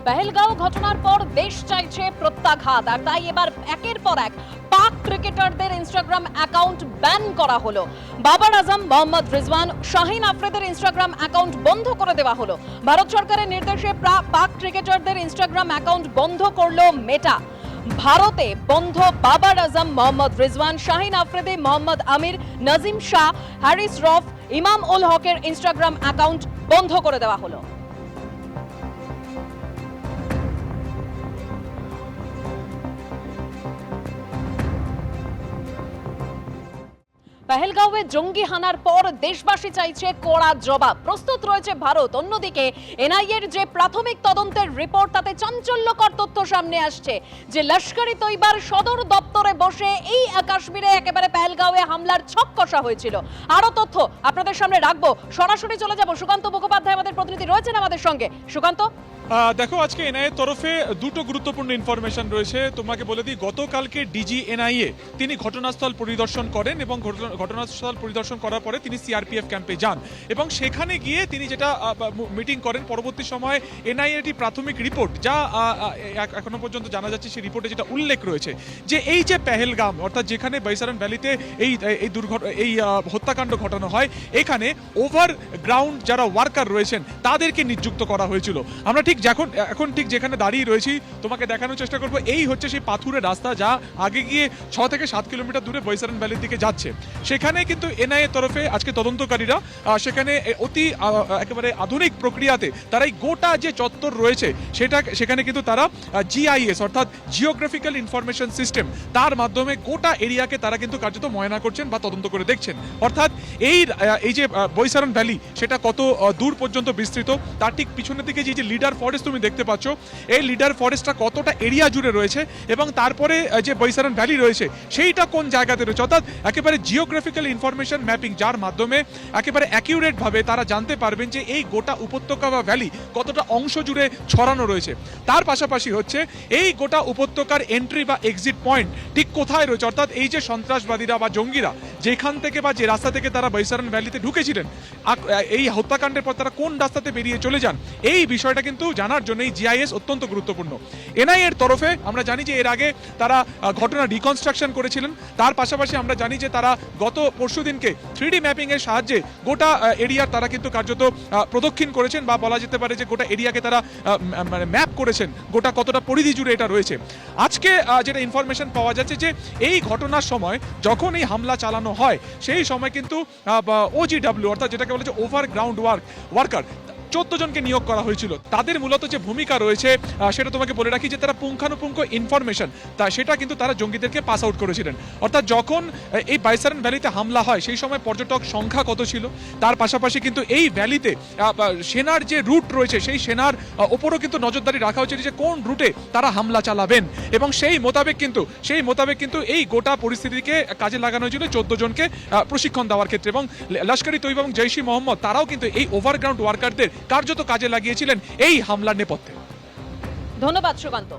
পেহেলগাঁও ঘটনার পর দেশ চাইছে প্রত্যাঘাত, আর তাই এবার একের পর এক পাক ক্রিকেটারদের ইনস্টাগ্রাম অ্যাকাউন্ট ব্যান করা হলো। বাবার আজম, মোহাম্মদ রিজওয়ান, শাহিন আফ্রিদের ইনস্টাগ্রাম অ্যাকাউন্ট বন্ধ করে দেওয়া হলো। ভারত সরকারের নির্দেশে পাক ক্রিকেটারদের ইনস্টাগ্রাম অ্যাকাউন্ট বন্ধ করলো মেটা। ভারতে বন্ধ বাবার আজম, মোহাম্মদ রিজওয়ান, শাহিন আফ্রিদি, মোহাম্মদ আমির, নাজিম শাহ, হ্যারিস রফ, ইমাম উল হকের ইনস্টাগ্রাম অ্যাকাউন্ট বন্ধ করে দেওয়া হলো। পেহেলগাঁওয়ে জঙ্গি হানার পর দেশবাসী চাইছে কড়া জবাব। প্রস্তুত রয়েছে ভারত। অন্যদিকে এনআইএর যে প্রাথমিক তদন্তের রিপোর্ট, তাতে চাঞ্চল্যকর তথ্য সামনে আসছে যে লস্কর-ই তৈবার সদর দপ্তরে বসে এই কাশ্মীরে একেবারে পেহেলগাঁওয়ে হামলার ছক কষা হয়েছিল। আরো তথ্য আপনাদের সামনে রাখবো। সরাসরি চলে যাব, সুকান্ত মুখোপাধ্যায় আমাদের প্রতিনিধি রয়েছেন আমাদের সঙ্গে। সুকান্ত, দেখো, আজকে এনআইএর তরফে দুটো গুরুত্বপূর্ণ ইনফরমেশন রয়েছে। তোমাকে বলে দিই, গতকালকে ডিজি এনআইএ তিনি ঘটনাস্থল পরিদর্শন করেন এবং ঘটনাস্থল পরিদর্শন করার পরে তিনি সিআরপিএফ ক্যাম্পে যান এবং সেখানে গিয়ে তিনি যেটা মিটিং করেন। পরবর্তী সময়ে এনআইএর একটি প্রাথমিক রিপোর্ট, যা এখনো পর্যন্ত জানা যাচ্ছে, সেই রিপোর্টে যেটা উল্লেখ রয়েছে যে এই যে পেহেলগাম, অর্থাৎ যেখানে বৈসারন ভ্যালিতে এই হত্যাকাণ্ড ঘটানো হয়, এখানে ওভারগ্রাউন্ড যারা ওয়ার্কার রয়েছেন তাদেরকে নিযুক্ত করা হয়েছিল। আমরা এখন ঠিক যেখানে দাঁড়িয়ে রয়েছি তোমাকে দেখানোর চেষ্টা করবো। এই হচ্ছে সেই পাথুরের রাস্তা, যা আগে গিয়ে 6 থেকে 7 কিলোমিটার দূরে বৈসারন ভ্যালির দিকে যাচ্ছে। সেখানে কিন্তু এনআইএ তরফে আজকে তদন্তকারীরা সেখানে অতি একেবারে আধুনিক প্রক্রিয়াতে তারা এই গোটা যে চত্বর রয়েছে সেখানে কিন্তু তারা জিআইএস অর্থাৎ জিওগ্রাফিক্যাল ইনফরমেশন সিস্টেম, তার মাধ্যমে গোটা এরিয়াকে তারা কিন্তু কার্যত ময়না করছেন বা তদন্ত করে দেখছেন। অর্থাৎ এই যে বৈসারন ভ্যালি, সেটা কত দূর পর্যন্ত বিস্তৃত, তার ঠিক পিছনের দিকে যে লিডার ফরেস্ট তুমি দেখতে পাচ্ছ, এই লিডার ফরেস্টটা কতটা এরিয়া জুড়ে রয়েছে এবং তারপরে যে বৈসারন ভ্যালি রয়েছে সেইটা কোন জায়গাতে রয়েছে, অর্থাৎ একেবারে জিওগ্রাফিক্যাল ইনফরমেশন ম্যাপিং, যার মাধ্যমে একেবারে অ্যাকিউরেট ভাবে তারা জানতে পারবেন যে এই গোটা উপত্যকা বা ভ্যালি কতটা অংশ জুড়ে ছড়ানো রয়েছে। তার পাশাপাশি হচ্ছে এই গোটা উপত্যকার এন্ট্রি বা এক্সিট পয়েন্ট ঠিক কোথায় রয়েছে, অর্থাৎ এই যে সন্ত্রাসবাদীরা বা জঙ্গিরা যেখান থেকে বা যে রাস্তা থেকে তারা বৈসারন ভ্যালিতে ঢুকেছিলেন, এই হত্যাকাণ্ডের পর তারা কোন রাস্তাতে বেরিয়ে চলে যান, এই বিষয়টা কিন্তু জানার জন্য এই জিআইএস অত্যন্ত গুরুত্বপূর্ণ। এনআইএর তরফে আমরা জানি যে এর আগে তারা ঘটনা রিকনস্ট্রাকশন করেছিলেন। তার পাশাপাশি আমরা জানি যে তারা গত পরশুদিনকে 3D ম্যাপিং এর সাহায্যে গোটা এরিয়ার তারা কিন্তু কার্যত প্রদক্ষিণ করেছেন, বা বলা যেতে পারে যে গোটা এরিয়াকে তারা মানে ম্যাপ করেছেন, গোটা কতটা পরিধি জুড়ে এটা রয়েছে। আজকে যেটা ইনফরমেশন পাওয়া যাচ্ছে যে এই ঘটনার সময় যখন এই হামলা চালানো হয়, সেই সময় কিন্তু ওজিডব্লিউ অর্থাৎ যেটাকে বলে যে ওভারগ্রাউন্ড ওয়ার্কার 14 জনকে নিয়োগ করা হয়েছিল। তাদের মূলত যে ভূমিকা রয়েছে সেটা তোমাকে বলে রাখি যে তারা পুঙ্খানুপুঙ্খ ইনফরমেশন সেটা কিন্তু তারা জঙ্গিদেরকে পাস আউট করেছিলেন। অর্থাৎ যখন এই বৈসারন ভ্যালিতে হামলা হয় সেই সময় পর্যটক সংখ্যা কত ছিল, তার পাশাপাশি কিন্তু এই ভ্যালিতে সেনার যে রুট রয়েছে সেই সেনার ওপরও কিন্তু নজরদারি রাখা হয়েছিল যে কোন রুটে তারা হামলা চালাবেন, এবং সেই মোতাবেক কিন্তু এই গোটা পরিস্থিতিকে কাজে লাগানো হয়েছিল 14 জনকে প্রশিক্ষণ দেওয়ার ক্ষেত্রে। এবং লস্কর-ই তৈবা এবং জৈশ-ই-মোহাম্মদ তারাও কিন্তু এই ওভারগ্রাউন্ড ওয়ার্কারদের কার্যত কাজে লাগিয়েছিলেন এই হামলার নেপথ্যে। ধন্যবাদ সুকান্ত।